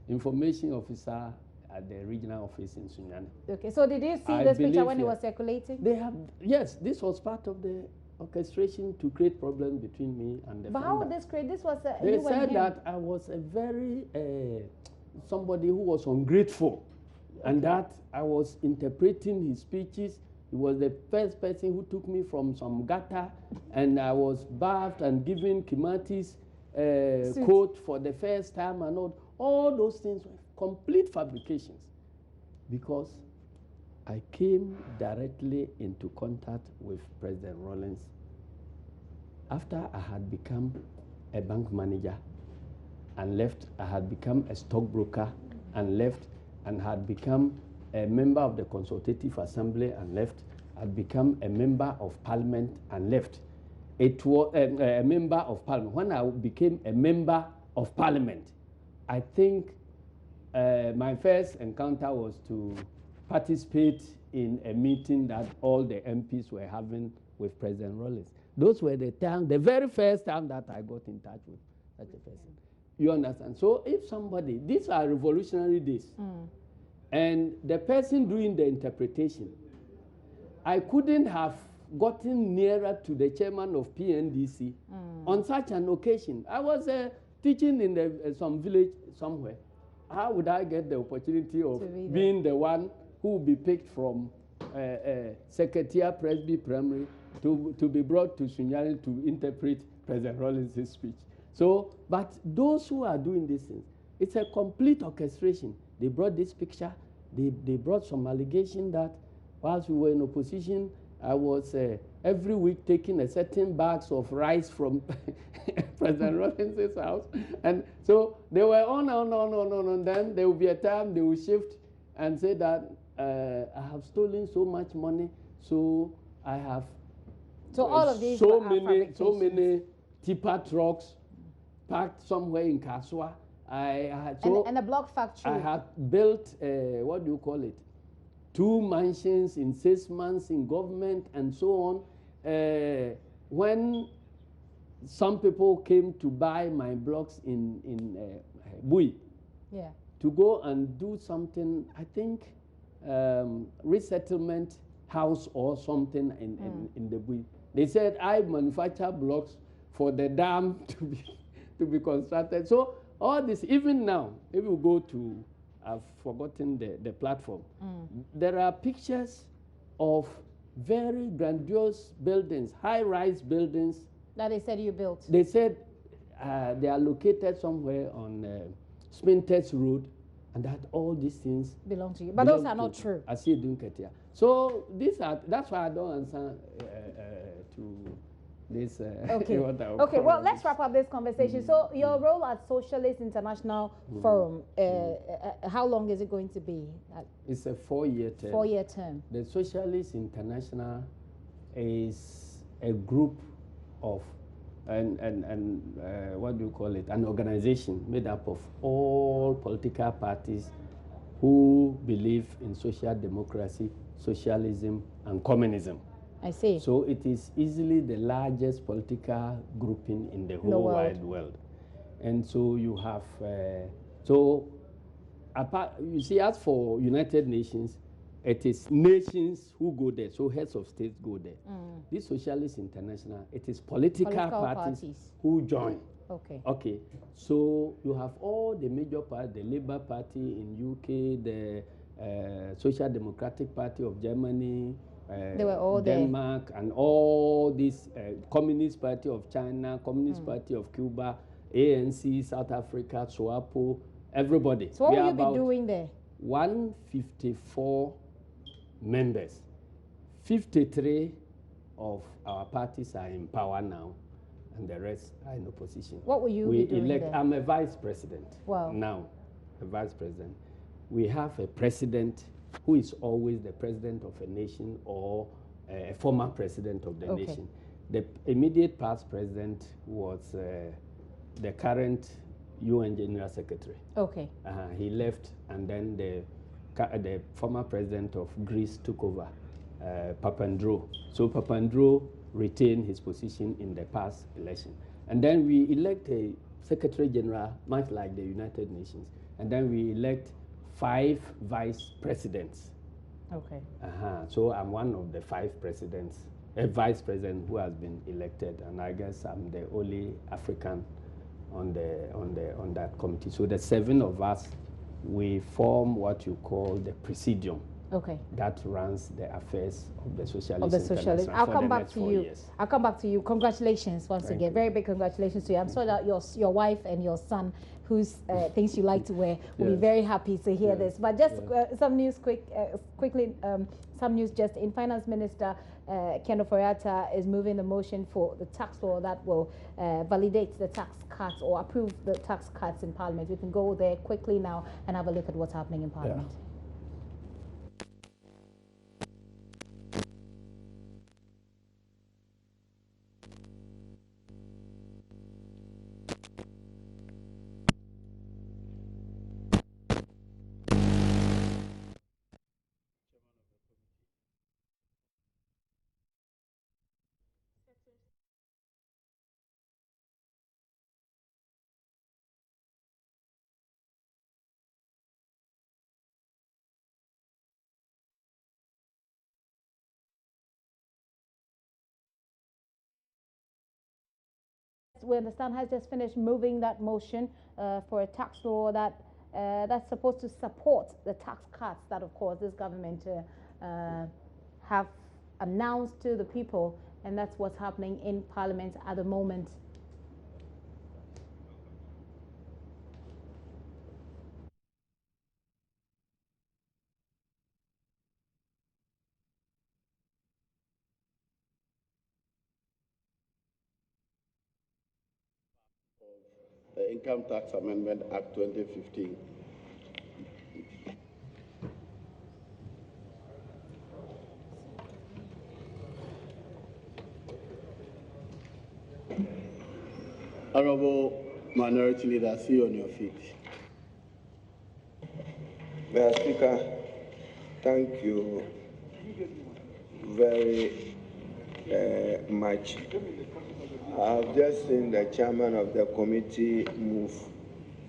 information officer at the regional office in Sunyani.
Okay, so did you see this picture when it was circulating?
Yes, this was part of the orchestration to create problems between me and the
But
founder.
how would this create? This was
they said that I was a very somebody who was ungrateful, and that I was interpreting his speeches. He was the first person who took me from some gutter, and I was bathed and given Kimati's quote for the first time, and all those things were complete fabrications, because I came directly into contact with President Rawlings after I had become a bank manager and left. I had become a stockbroker and left, and had become a member of the Consultative Assembly and left. I'd become a member of Parliament and left. It was a member of Parliament. When I became a member of Parliament, I think my first encounter was to participate in a meeting that all the MPs were having with President Rawlings. Those were the very first time that I got in touch with such a person. You understand? So if somebody, these are revolutionary days, and the person doing the interpretation, I couldn't have gotten nearer to the chairman of PNDC on such an occasion. I was teaching in some village somewhere. How would I get the opportunity of being the one who will be picked from Secretariat Presby Primary to be brought to Sunyani to interpret President Rawlings' speech? So, but those who are doing these things, it's a complete orchestration. They brought this picture. They brought some allegation that whilst we were in opposition, I was every week taking a certain bags of rice from President Rawlings' house. And so they were on. Then there will be a time they will shift and say that I have stolen so much money, so I have
all of these
so many tipper trucks parked somewhere in Kaswa.
And a block factory.
I had built what do you call it? 2 mansions in 6 months in government and so on. When some people came to buy my blocks in Bui,
Yeah.
to go and do something, I think, resettlement house or something in the Bui. They said I manufacture blocks for the dam to be constructed. So all this, even now, if you go to, I've forgotten the platform, there are pictures of very grandiose buildings, high-rise buildings.
That they said you built.
They said they are located somewhere on Spintex Road, and that all these things
belong to you. But those are not true.
I see Dunketia. So that's why I don't answer to this.
Okay. Okay. Well, let's wrap up this conversation. So your role at Socialist International Forum, how long is it going to be?
It's a 4-year term.
4-year term.
The Socialist International is a group of what do you call it? An organization made up of all political parties who believe in social democracy, socialism, and communism.
I see.
So it is easily the largest political grouping in the whole wide world. And so you have, you see, as for United Nations, it is nations who go there, so heads of states go there. This Socialist International, it is political parties who join.
Okay.
Okay, so you have all the major parties, the Labour Party in UK, the Social Democratic Party of Germany,
they were all
Denmark, and all these Communist Party of China, Communist Party of Cuba, ANC, South Africa, SWAPO, everybody.
So what will you be doing there?
154 members. 53 of our parties are in power now, and the rest are in opposition.
What will you be doing there?
I'm a vice president
now,
a vice president. We have a president who is always the president of a nation or a former president of the nation. The immediate past president was the current UN General Secretary.
Okay.
He left, and then the former president of Greece took over, Papandreou. So Papandreou retained his position in the past election. And then we elect a Secretary General, much like the United Nations. And then we elect 5 vice presidents.
Okay.
So I'm one of the 5 presidents, a vice president who has been elected, and I guess I'm the only African on that committee. So the 7 of us, we form what you call the Presidium.
Okay.
That runs the affairs of the Socialist International.
I'll come back to you. I'll come back to you. Congratulations once again. Very big congratulations to you. I'm sure that your wife and your son, whose things you like to wear, will be very happy to hear this. But just some news quickly. Some news just in. Finance Minister Ken Ofori-Atta is moving the motion for the tax law that will validate the tax cuts or approve the tax cuts in Parliament. We can go there quickly now and have a look at what's happening in Parliament. We understand has just finished moving that motion for a tax law that that's supposed to support the tax cuts that, of course, this government have announced to the people, and that's what's happening in Parliament at the moment.
The Income Tax Amendment Act 2015. Honorable Minority Leader, see you on your feet.
Mr. Speaker, Thank you very much. I've just seen the chairman of the committee move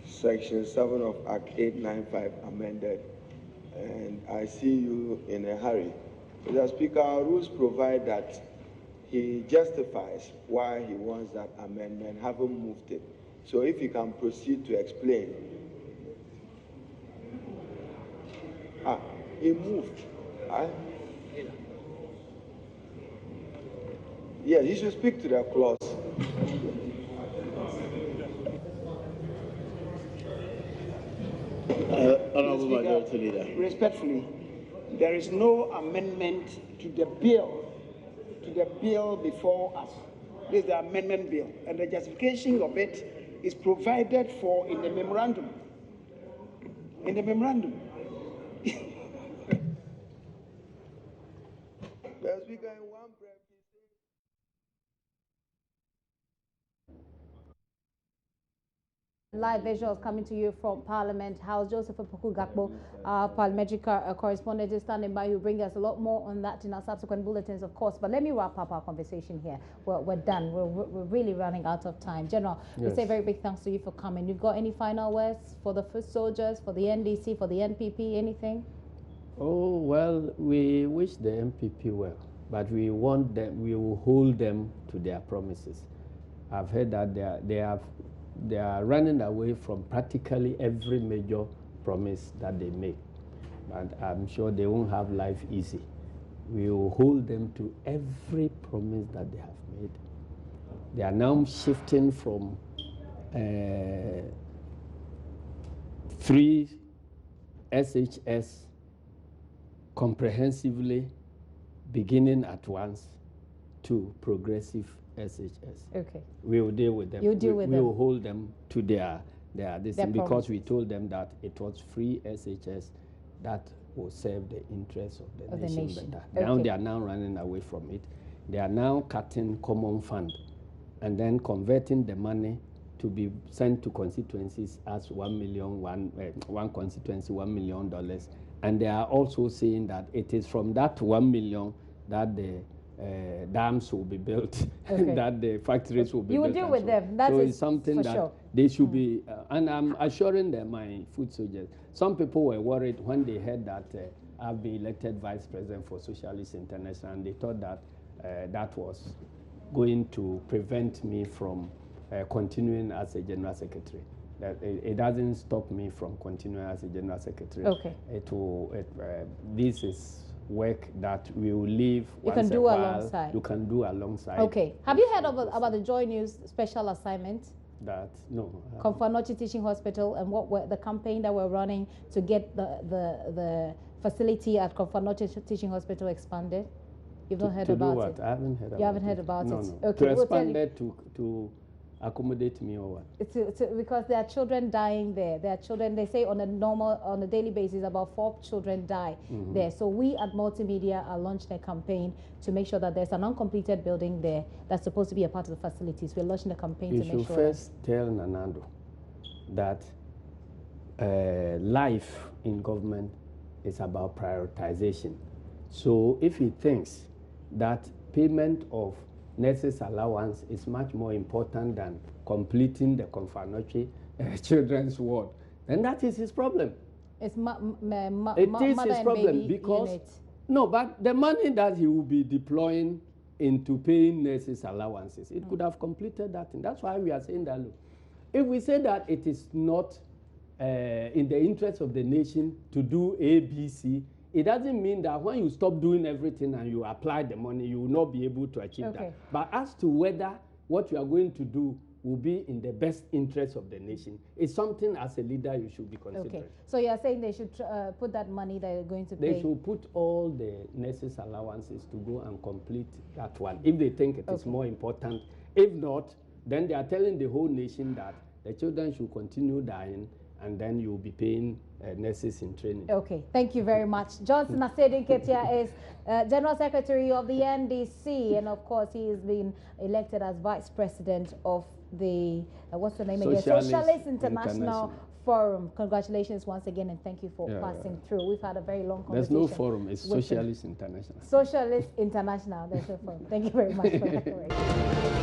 Section 7 of Act 895 amended, and I see you in a hurry. Mr. Speaker, our rules provide that he justifies why he wants that amendment, having moved it. So if he can proceed to explain. He moved. Yeah, he should speak to the clause.
Honourable Majority Leader.
Respectfully, there is no amendment to the bill before us. This is the amendment bill, and the justification of it is provided for in the memorandum. In the memorandum.
The Speaker, in one breath,
Live visuals coming to you from Parliament House. Joseph Opoku-Gakpo, our parliamentary correspondent, is standing by. He'll bring us a lot more on that in our subsequent bulletins, of course. But let me wrap up our conversation here. We're done. We're really running out of time. General, we say very big thanks to you for coming. You've got any final words for the foot soldiers, for the NDC, for the NPP, anything?
Oh, well, we wish the MPP well, but we want them, we will hold them to their promises. I've heard that they are running away from practically every major promise that they make. But I'm sure they won't have life easy. We will hold them to every promise that they have made. They are now shifting from 3 SHS comprehensively, beginning at once, to progressive SHS.
Okay.
We will deal with them.
You deal with them.
We will hold them to their this thing, because
promises.
we told them that it was free SHS that will serve the interests of the nation better.
Okay.
Now they are now running away from it. They are now cutting common fund and then converting the money to be sent to constituencies as one constituency, $1 million. And they are also saying that it is from that 1 million that the dams will be built, that the factories will be built. You
will deal with them. That
so
is
it's something that
sure.
They should be, and I'm assuring them, my food soldiers. Some people were worried when they heard that I've been elected vice president for Socialist International, and they thought that that was going to prevent me from continuing as a general secretary. That it doesn't stop me from continuing as a general secretary.
Okay.
This is work that we will leave
once
in a while.
Alongside.
You can do alongside.
Okay. Have you heard about the Joy News special assignment?
No.
Komfo Teaching Hospital, and what the campaign that we're running to get the facility at Komfo Teaching Hospital expanded. You've not heard about it?
I haven't heard about it.
You haven't heard about it?
No.
Okay.
To expand it to accommodate me or what?
Because there are children dying there. There are children, they say on a daily basis, about 4 children die there. So we at Multimedia are launching a campaign to make sure that there's an uncompleted building there that's supposed to be a part of the facilities. We're launching a campaign to make sure.
You should first tell Nanando that life in government is about prioritization. So if he thinks that payment of nurses' allowance is much more important than completing the Komfo children's ward, then that is his problem.
It's
it is his problem because unit. No, but the money that he will be deploying into paying nurses' allowances, it could have completed that thing. That's why we are saying that, look, if we say that it is not in the interest of the nation to do A, B, C, it doesn't mean that when you stop doing everything and you apply the money, you will not be able to achieve that. But as to whether what you are going to do will be in the best interest of the nation, it's something as a leader you should be considering.
Okay. So you are saying they should put that money that you're going to pay?
They should put all the nurses' allowances to go and complete that one, if they think it is more important. If not, then they are telling the whole nation that the children should continue dying, and then you'll be paying nurses in training. Okay,
thank you very much. Johnson Asedi Ketia is General Secretary of the NDC, and of course he has been elected as Vice President of the, what's the name again? Socialist International Forum. Congratulations once again, and thank you for passing through. We've had a very long conversation.
There's no forum, it's Socialist International.
Socialist International, there's no forum. Thank you very much for that correction.